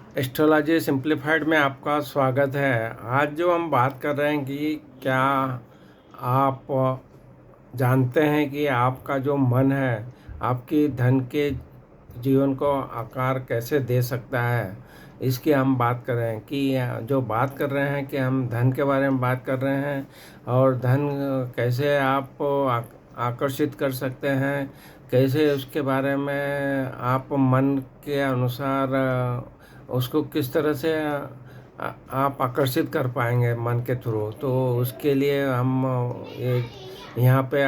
Astrology simplified में आपका स्वागत है। आज जो हम बात कर रहे हैं कि क्या आप जानते हैं कि आपका जो मन है, आपकी धन के जीवन को आकार कैसे दे सकता है। इसकी हम बात कर रहे हैं कि जो बात कर रहे हैं कि हम धन के बारे में बात कर रहे हैं और धन कैसे आप आकर्षित कर सकते हैं, कैसे उसके बारे में आप मन के अनुसार उसको किस तरह से आप आकर्षित कर पाएंगे मन के थ्रू। तो उसके लिए हम ये यहाँ पे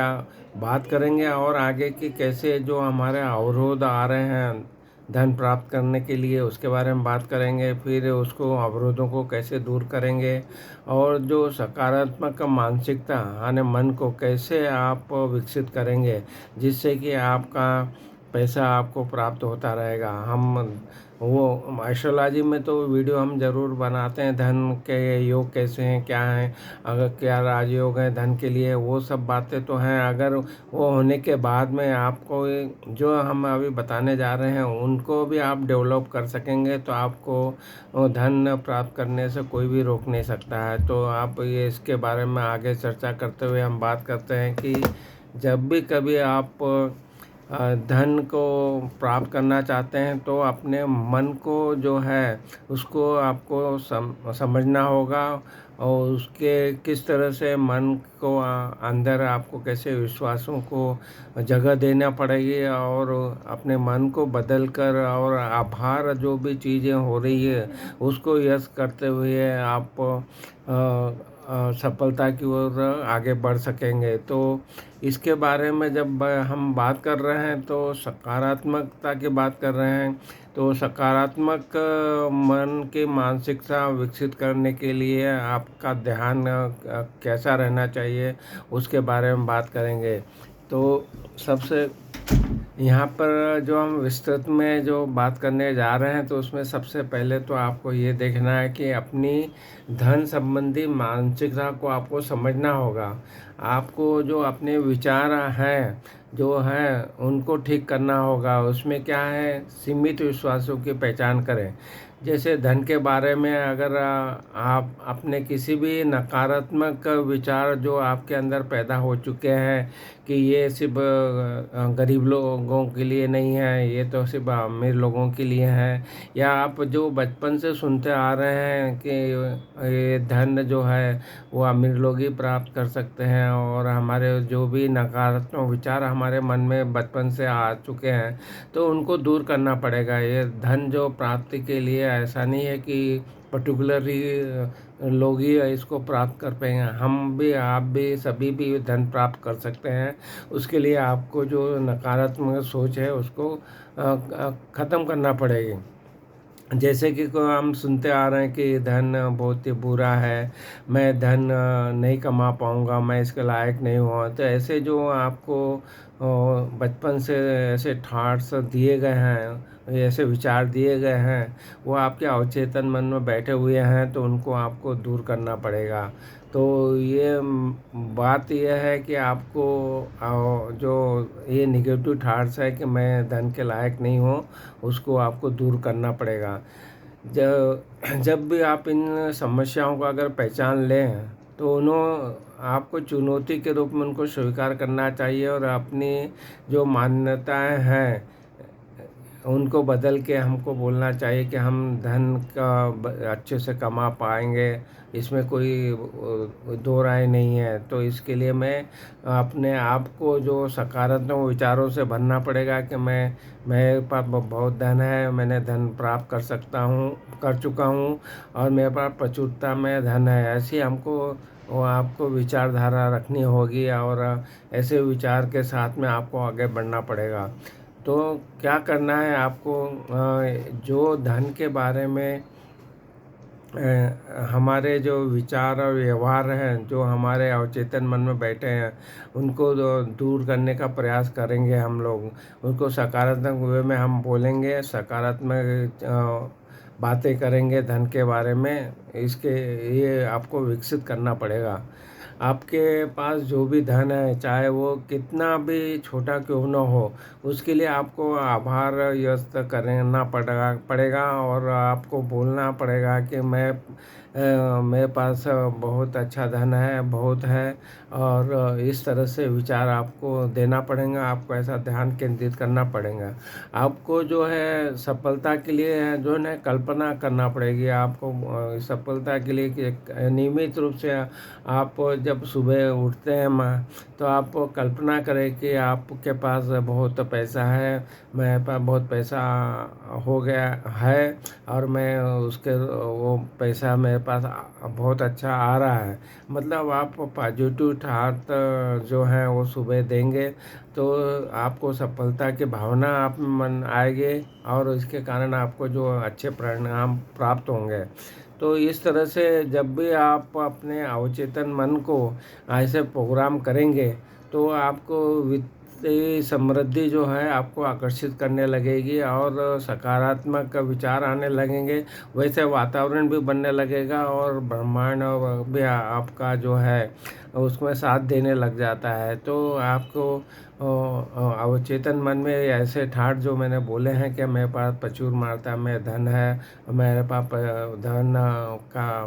बात करेंगे और आगे की कैसे जो हमारे अवरोध आ रहे हैं धन प्राप्त करने के लिए उसके बारे में बात करेंगे। फिर उसको अवरोधों को कैसे दूर करेंगे और जो सकारात्मक मानसिकता यानी मन को कैसे आप विकसित करेंगे जिससे कि आपका पैसा आपको प्राप्त होता रहेगा। हम वो एस्ट्रोलॉजी में तो वीडियो हम ज़रूर बनाते हैं, धन के योग कैसे हैं, क्या हैं, अगर क्या राजयोग है धन के लिए, वो सब बातें तो हैं। अगर वो होने के बाद में आपको जो हम अभी बताने जा रहे हैं उनको भी आप डेवलप कर सकेंगे तो आपको वो धन प्राप्त करने से कोई भी रोक नहीं सकता है। तो आप ये इसके बारे में आगे चर्चा करते हुए हम बात करते हैं कि जब भी कभी आप धन को प्राप्त करना चाहते हैं तो अपने मन को जो है उसको आपको समझना होगा और उसके किस तरह से मन को अंदर आपको कैसे विश्वासों को जगह देना पड़ेगी और अपने मन को बदल कर और आभार जो भी चीज़ें हो रही है उसको यस करते हुए आप सफलता की ओर आगे बढ़ सकेंगे। तो इसके बारे में जब हम बात कर रहे हैं तो सकारात्मकता की बात कर रहे हैं। तो सकारात्मक मन की मानसिकता विकसित करने के लिए आपका ध्यान कैसा रहना चाहिए उसके बारे में बात करेंगे। तो सबसे यहाँ पर जो हम विस्तृत में जो बात करने जा रहे हैं तो उसमें सबसे पहले तो आपको ये देखना है कि अपनी धन संबंधी मानसिकता को आपको समझना होगा। आपको जो अपने विचार हैं जो हैं उनको ठीक करना होगा। उसमें क्या है, सीमित विश्वासों की पहचान करें। जैसे धन के बारे में अगर आप अपने किसी भी नकारात्मक विचार जो आपके अंदर पैदा हो चुके हैं कि ये सिर्फ गरीब लोगों के लिए नहीं है, ये तो सिर्फ अमीर लोगों के लिए है, या आप जो बचपन से सुनते आ रहे हैं कि ये धन जो है वो अमीर लोग ही प्राप्त कर सकते हैं, और हमारे जो भी नकारात्मक विचार हमारे मन में बचपन से आ चुके हैं तो उनको दूर करना पड़ेगा। ये धन जो प्राप्ति के लिए ऐसा नहीं है कि पर्टिकुलरली लोग ही इसको प्राप्त कर पाएंगे, हम भी आप भी सभी भी धन प्राप्त कर सकते हैं। उसके लिए आपको जो नकारात्मक सोच है उसको ख़त्म करना पड़ेगी। जैसे कि को हम सुनते आ रहे हैं कि धन बहुत ही बुरा है, मैं धन नहीं कमा पाऊँगा, मैं इसके लायक नहीं हुआ। तो ऐसे जो आपको बचपन से ऐसे थॉट्स दिए गए हैं, ऐसे विचार दिए गए हैं, वो आपके अवचेतन मन में बैठे हुए हैं तो उनको आपको दूर करना पड़ेगा। तो ये बात यह है कि आपको जो ये निगेटिव थॉट्स है कि मैं धन के लायक नहीं हूँ उसको आपको दूर करना पड़ेगा। जब जब भी आप इन समस्याओं को अगर पहचान लें तो उन्हों आपको चुनौती के रूप में उनको स्वीकार करना चाहिए और अपनी जो मान्यताएं हैं उनको बदल के हमको बोलना चाहिए कि हम धन का अच्छे से कमा पाएंगे, इसमें कोई दो राय नहीं है। तो इसके लिए मैं अपने आप को जो सकारात्मक विचारों से भरना पड़ेगा कि मैं मेरे पास बहुत धन है, मैंने धन प्राप्त कर सकता हूँ, कर चुका हूँ, और मेरे पास प्रचुरता में धन है। ऐसी हमको वो आपको विचारधारा रखनी होगी और ऐसे विचार के साथ में आपको आगे बढ़ना पड़ेगा। तो क्या करना है आपको, जो धन के बारे में हमारे जो विचार और व्यवहार हैं जो हमारे अवचेतन मन में बैठे हैं उनको दूर करने का प्रयास करेंगे हम लोग। उनको सकारात्मक वे में हम बोलेंगे, सकारात्मक बातें करेंगे धन के बारे में। इसके ये आपको विकसित करना पड़ेगा। आपके पास जो भी धन है, चाहे वो कितना भी छोटा क्यों ना हो, उसके लिए आपको आभार व्यक्त करना पड़ेगा और आपको बोलना पड़ेगा कि मेरे पास बहुत अच्छा धन है, बहुत है। और इस तरह से विचार आपको देना पड़ेगा, आपको ऐसा ध्यान केंद्रित करना पड़ेगा। आपको जो है सफलता के लिए है जो है कल्पना करना पड़ेगी आपको, सफलता के लिए कि नियमित रूप से आप जब सुबह उठते हैं तो आप कल्पना करें कि आपके पास बहुत पैसा है, मेरे पास बहुत पैसा हो गया है और मैं उसके वो पैसा मेरे पास बहुत अच्छा आ रहा है। मतलब आप पॉजिटिव थाट जो है वो सुबह देंगे तो आपको सफलता की भावना आप में मन आएगी और इसके कारण आपको जो अच्छे परिणाम प्राप्त होंगे। तो इस तरह से जब भी आप अपने अवचेतन मन को ऐसे प्रोग्राम करेंगे तो आपको वित्तीय समृद्धि जो है आपको आकर्षित करने लगेगी और सकारात्मक विचार आने लगेंगे। वैसे वातावरण भी बनने लगेगा और ब्रह्मांड भी आपका जो है उसमें साथ देने लग जाता है। तो आपको अवचेतन मन में ऐसे ठाट जो मैंने बोले हैं कि मेरे पास प्रचुर मात्रा में धन है, मेरे पास धन का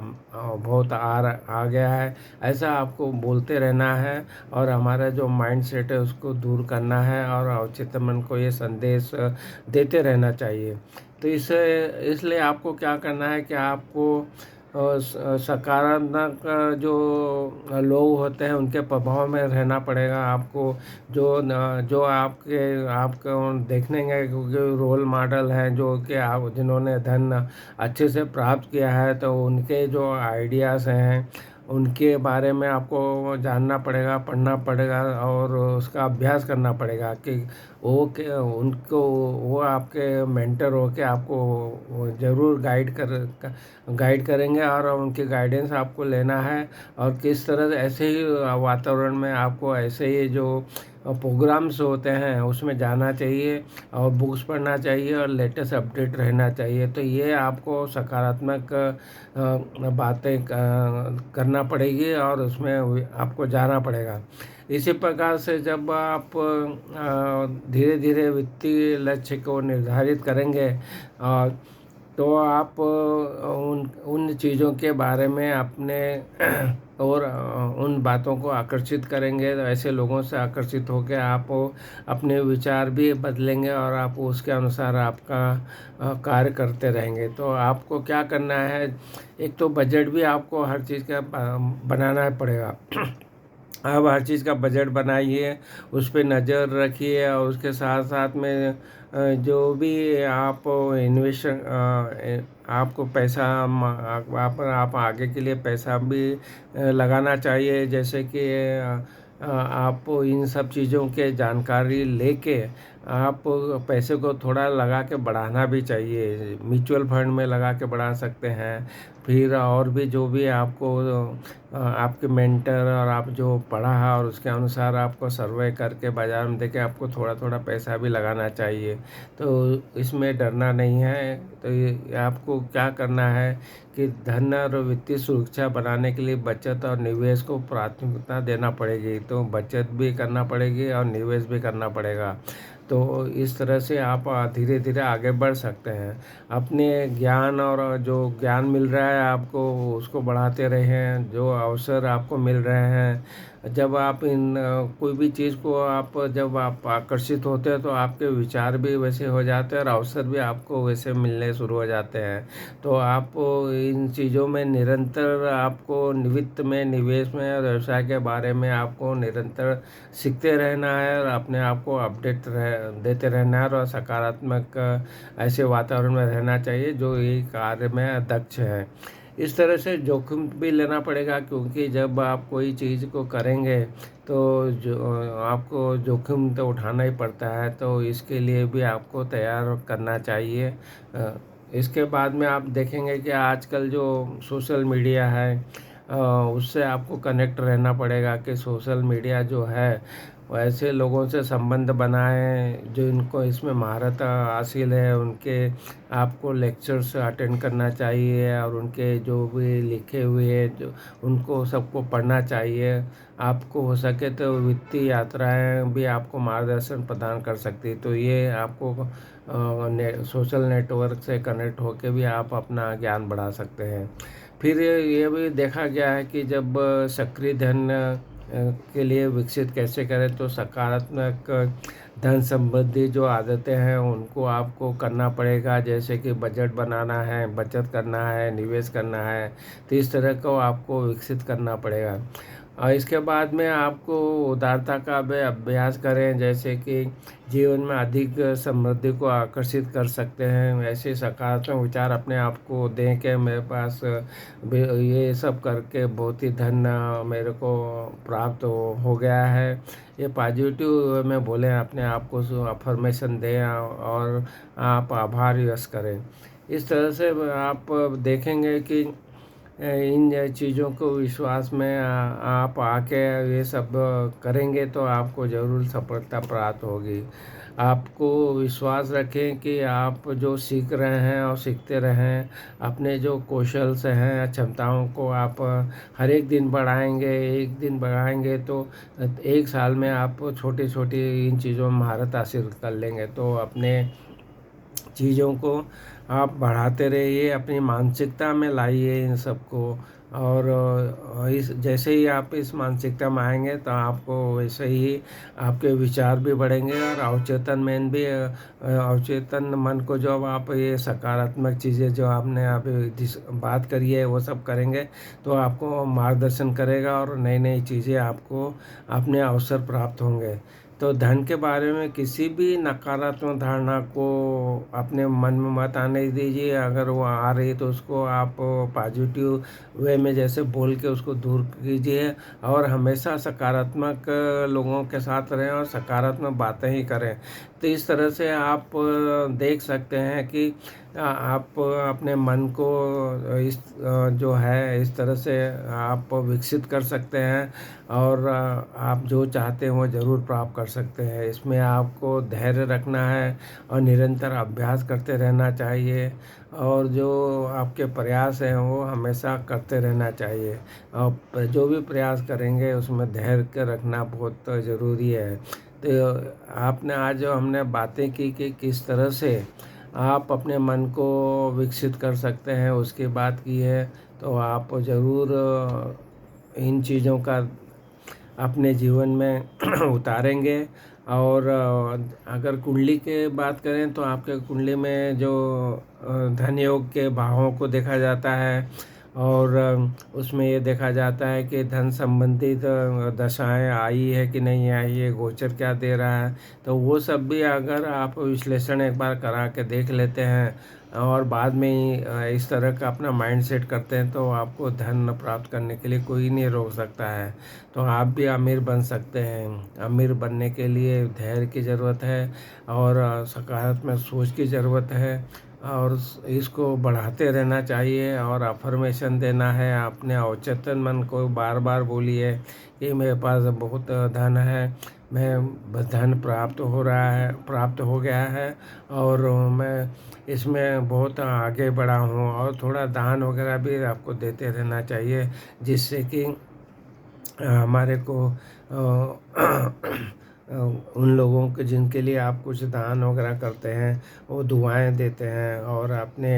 बहुत आ गया है, ऐसा आपको बोलते रहना है और हमारा जो माइंड सेट है उसको दूर करना है और अवचेतन मन को ये संदेश देते रहना चाहिए। तो इसलिए आपको क्या करना है कि आपको सकारात्मक जो लोग होते हैं उनके प्रभाव में रहना पड़ेगा आपको। जो आपको देखने क्योंकि रोल मॉडल हैं जो कि आप जिन्होंने धन अच्छे से प्राप्त किया है, तो उनके जो आइडियाज़ हैं उनके बारे में आपको जानना पड़ेगा, पढ़ना पड़ेगा और उसका अभ्यास करना पड़ेगा कि वो आपके मेंटर हो के आपको वो ज़रूर गाइड करेंगे और उनके गाइडेंस आपको लेना है। और किस तरह से ऐसे ही वातावरण में आपको ऐसे ही जो प्रोग्राम्स होते हैं उसमें जाना चाहिए और बुक्स पढ़ना चाहिए और लेटेस्ट अपडेट रहना चाहिए। तो ये आपको सकारात्मक बातें करना पड़ेगी और उसमें आपको जाना पड़ेगा। इसी प्रकार से जब आप धीरे धीरे वित्तीय लक्ष्य को निर्धारित करेंगे तो आप उन उन चीज़ों के बारे में अपने और उन बातों को आकर्षित करेंगे, तो ऐसे लोगों से आकर्षित होकर आप अपने विचार भी बदलेंगे और आप उसके अनुसार आपका कार्य करते रहेंगे। तो आपको क्या करना है, एक तो बजट भी आपको हर चीज़ का बनाना पड़ेगा। आप हर चीज़ का बजट बनाइए, उस पे नज़र रखिए और उसके साथ साथ में जो भी आप इन्वेस्ट आपको पैसा आप आगे के लिए पैसा भी लगाना चाहिए। जैसे कि आप इन सब चीज़ों के जानकारी लेके आप पैसे को थोड़ा लगा के बढ़ाना भी चाहिए। म्यूचुअल फंड में लगा के बढ़ा सकते हैं। फिर और भी जो भी आपको आपके मेंटर और आप जो पढ़ा है और उसके अनुसार आपको सर्वे करके बाज़ार में देके आपको थोड़ा थोड़ा पैसा भी लगाना चाहिए। तो इसमें डरना नहीं है। तो ये आपको क्या करना है कि धन और वित्तीय सुरक्षा बनाने के लिए बचत और निवेश को प्राथमिकता देना पड़ेगी। तो बचत भी करना पड़ेगी और निवेश भी करना पड़ेगा। तो इस तरह से आप धीरे धीरे आगे बढ़ सकते हैं। अपने ज्ञान और जो ज्ञान मिल रहा है आपको उसको बढ़ाते रहें। जो अवसर आपको मिल रहे हैं, जब आप कोई भी चीज़ को जब आप आकर्षित होते हैं तो आपके विचार भी वैसे हो जाते हैं और अवसर भी आपको वैसे मिलने शुरू हो जाते हैं। तो आप इन चीज़ों में निरंतर आपको वित्त में, निवेश में और व्यवसाय के बारे में आपको निरंतर सीखते रहना है और अपने आप को देते रहना है और सकारात्मक ऐसे वातावरण में रहना चाहिए जो ये कार्य में दक्ष है। इस तरह से जोखिम भी लेना पड़ेगा क्योंकि जब आप कोई चीज़ को करेंगे तो जो आपको जोखिम तो उठाना ही पड़ता है। तो इसके लिए भी आपको तैयार करना चाहिए। इसके बाद में आप देखेंगे कि आजकल जो सोशल मीडिया है उससे आपको कनेक्ट रहना पड़ेगा कि सोशल मीडिया जो है ऐसे लोगों से संबंध बनाएं जो इनको इसमें महारत हासिल है, उनके आपको लेक्चर्स अटेंड करना चाहिए और उनके जो भी लिखे हुए जो उनको सबको पढ़ना चाहिए। आपको हो सके तो वित्तीय यात्राएं भी आपको मार्गदर्शन प्रदान कर सकती है। तो ये आपको सोशल नेटवर्क से कनेक्ट होके भी आप अपना ज्ञान बढ़ा सकते हैं। फिर ये भी देखा गया है कि जब सक्रिय धन के लिए विकसित कैसे करें, तो सकारात्मक धन संबंधी जो आदतें हैं उनको आपको करना पड़ेगा, जैसे कि बजट बनाना है, बचत करना है, निवेश करना है। तो इस तरह को आपको विकसित करना पड़ेगा। और इसके बाद में आपको उदारता का भी अभ्यास करें, जैसे कि जीवन में अधिक समृद्धि को आकर्षित कर सकते हैं। ऐसे सकारात्मक विचार अपने आप को दें कि मेरे पास ये सब करके बहुत ही धन मेरे को प्राप्त हो गया है। ये पॉजिटिव में बोलें, अपने आप को अफर्मेशन दें और आप आभार व्यक्त करें। इस तरह से आप देखेंगे कि इन चीज़ों को विश्वास में आप आके ये सब करेंगे तो आपको ज़रूर सफलता प्राप्त होगी। आपको विश्वास रखें कि आप जो सीख रहे हैं और सीखते रहें। अपने जो कौशल्स हैं, क्षमताओं को आप हर एक दिन बढ़ाएंगे, एक दिन बढ़ाएंगे तो एक साल में आप छोटी छोटी इन चीज़ों में महारत हासिल कर लेंगे। तो अपने चीज़ों को आप बढ़ाते रहिए, अपनी मानसिकता में लाइए इन सबको। और इस जैसे ही आप इस मानसिकता में आएंगे तो आपको वैसे ही आपके विचार भी बढ़ेंगे और अवचेतन मन भी अवचेतन मन को जब आप ये सकारात्मक चीज़ें जो आपने अभी जिस बात करी है वो सब करेंगे तो आपको मार्गदर्शन करेगा और नई नई चीज़ें आपको अपने अवसर प्राप्त होंगे। तो धन के बारे में किसी भी नकारात्मक धारणा को अपने मन में मत आने दीजिए। अगर वो आ रही है तो उसको आप पॉजिटिव वे में जैसे बोल के उसको दूर कीजिए और हमेशा सकारात्मक लोगों के साथ रहें और सकारात्मक बातें ही करें। तो इस तरह से आप देख सकते हैं कि आप अपने मन को इस जो है इस तरह से आप विकसित कर सकते हैं और आप जो चाहते हैं वो ज़रूर प्राप्त कर सकते हैं। इसमें आपको धैर्य रखना है और निरंतर अभ्यास करते रहना चाहिए और जो आपके प्रयास हैं वो हमेशा करते रहना चाहिए। और जो भी प्रयास करेंगे उसमें धैर्य रखना बहुत ज़रूरी है। तो आपने आज जो हमने बातें की कि किस तरह से आप अपने मन को विकसित कर सकते हैं उसकी बात की है, तो आप ज़रूर इन चीज़ों का अपने जीवन में उतारेंगे। और अगर कुंडली के बात करें तो आपके कुंडली में जो धन योग के भावों को देखा जाता है और उसमें ये देखा जाता है कि धन संबंधित दशाएं आई है कि नहीं आई है, गोचर क्या दे रहा है। तो वो सब भी अगर आप विश्लेषण एक बार करा के देख लेते हैं और बाद में ही इस तरह का अपना माइंड सेट करते हैं तो आपको धन प्राप्त करने के लिए कोई नहीं रोक सकता है। तो आप भी अमीर बन सकते हैं। अमीर बनने के लिए धैर्य की ज़रूरत है और सकारात्मक सोच की ज़रूरत है और इसको बढ़ाते रहना चाहिए और अफर्मेशन देना है। अपने अवचेतन मन को बार बार बोलिए कि मेरे पास बहुत धन है, मैं धन प्राप्त हो गया है और मैं इसमें बहुत आगे बढ़ा हूँ। और थोड़ा दान वगैरह भी आपको देते रहना चाहिए जिससे कि हमारे को उन लोगों के जिनके लिए आप कुछ दान वगैरह करते हैं वो दुआएं देते हैं। और अपने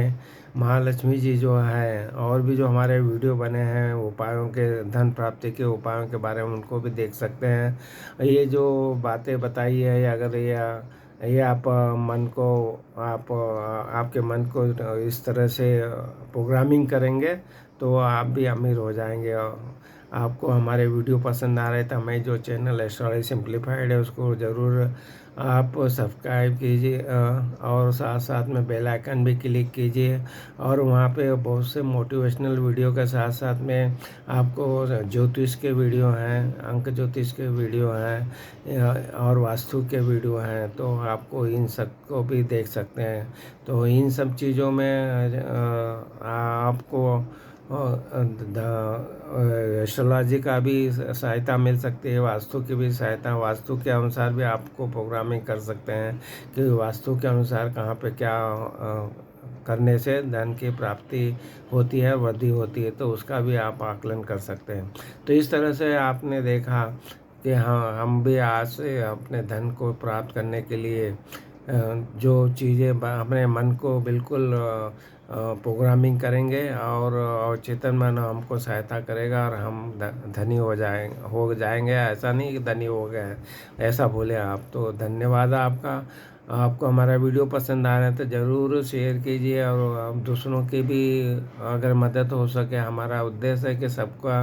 महालक्ष्मी जी जो है और भी जो हमारे वीडियो बने हैं उपायों के, धन प्राप्ति के उपायों के बारे में, उनको भी देख सकते हैं। ये जो बातें बताई है अगर ये आप मन को आपके मन को इस तरह से प्रोग्रामिंग करेंगे तो आप भी अमीर हो जाएंगे। आपको हमारे वीडियो पसंद आ रहे तो हमें जो चैनल एस्ट्रोलॉजी सिंप्लीफाइड है उसको ज़रूर आप सब्सक्राइब कीजिए और साथ साथ में बेल आइकन भी क्लिक कीजिए। और वहाँ पे बहुत से मोटिवेशनल वीडियो के साथ साथ में आपको ज्योतिष के वीडियो हैं, अंक ज्योतिष के वीडियो हैं और वास्तु के वीडियो हैं, तो आपको इन सब को भी देख सकते हैं। तो इन सब चीज़ों में आपको एस्ट्रोलॉजी का भी सहायता मिल सकती है, वास्तु की भी सहायता, वास्तु के अनुसार भी आपको प्रोग्रामिंग कर सकते हैं कि वास्तु के अनुसार कहाँ पे क्या करने से धन की प्राप्ति होती है, वृद्धि होती है, तो उसका भी आप आकलन कर सकते हैं। तो इस तरह से आपने देखा कि हाँ, हम भी आज से अपने धन को प्राप्त करने के लिए जो चीज़ें अपने मन को बिल्कुल प्रोग्रामिंग करेंगे, और चेतन मन हमको सहायता करेगा और हम धनी हो जाएंगे। ऐसा नहीं कि धनी हो गए हैं, ऐसा बोले आप। तो धन्यवाद आपका। आपको हमारा वीडियो पसंद आ रहा है तो ज़रूर शेयर कीजिए, और दूसरों की भी अगर मदद हो सके। हमारा उद्देश्य है कि सबका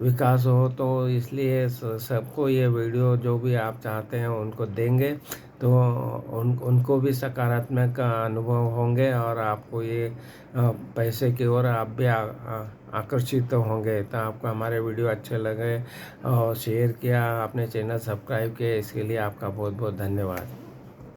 विकास हो, तो इसलिए सबको ये वीडियो जो भी आप चाहते हैं उनको देंगे, तो उनको भी सकारात्मक अनुभव होंगे, और आपको ये पैसे की ओर आप भी आकर्षित होंगे। तो आपको हमारे वीडियो अच्छे लगे और शेयर किया, आपने चैनल सब्सक्राइब किया, इसके लिए आपका बहुत बहुत धन्यवाद।